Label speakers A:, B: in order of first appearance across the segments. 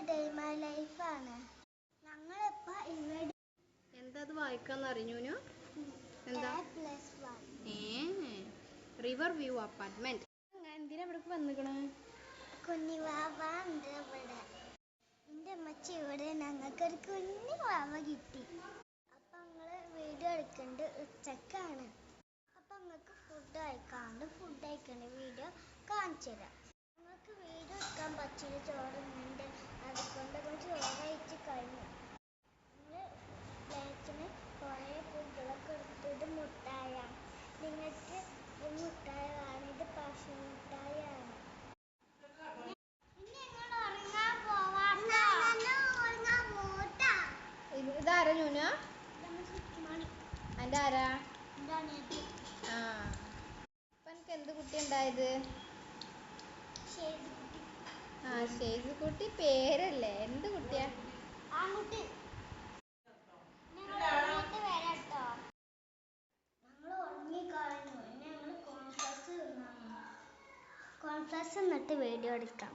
A: Day my ലൈഫാണ്. ഞങ്ങളിപ്പോൾ ഇവിടെ
B: എന്താ അത് വായിക്കാന്ന് അറിഞ്ഞൂനു? എന്താ? River view apartment. എന്തിനാ ഇവിടേക്ക് വന്നിക്കണ്?
A: കുഞ്ഞിവാവ ഉണ്ട് ഇവിടെ. എൻ്റെ അമ്മച്ചി ഇവിടെ ഞങ്ങൾക്കൊരു കുഞ്ഞിവാവ കിട്ടി. അപ്പം ഞങ്ങൾ വീഡിയോ എടുക്കേണ്ടത് ഉച്ചക്കാണ്. അപ്പം ഞങ്ങൾക്ക് ഫുഡ് കഴിക്കേണ്ട വീഡിയോ കാണിച്ചു തരാം. ഞങ്ങൾക്ക് വീഡിയോ എടുക്കാൻ പറ്റില്ല, ചോറുന്നുണ്ട്. അതുകൊണ്ട് ചോറ് കഴിച്ച് കഴിഞ്ഞു. ഞങ്ങൾ പ്ലേറ്റിന് കുറേ ഫുഡുകളൊക്കെ എടുത്തത് മുട്ടായാണ്. നിങ്ങൾക്ക് ഇത് മുട്ടായി ആണ്, ഇത് പശു മുട്ടായാണ്.
B: ഇതാരാ ഞൂന? എൻ്റെ ആരാ? ആ, അപ്പൊ എനിക്ക് എന്ത് കുട്ടി ഉണ്ടായത്? ആ, ഷേസുകുട്ടി പേരല്ലേ? എന്ത് കുട്ടിയാ?
A: കോൺഫ്ലക്സ് എന്നിട്ട് വീഡിയോ എടുക്കാം.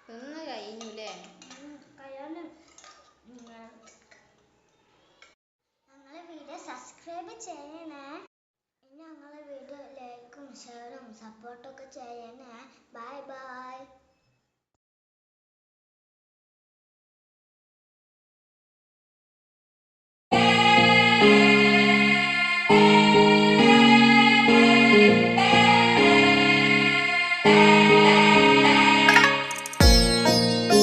B: തിന്ന് കഴിഞ്ഞുല്ലേ?
A: ഞങ്ങളെ വീഡിയോ സബ്സ്ക്രൈബ് ചെയ്യണേ. ഞങ്ങളെ വീഡിയോ ലൈക്കും ഷെയറും സപ്പോർട്ടൊക്കെ ചെയ്യണേ.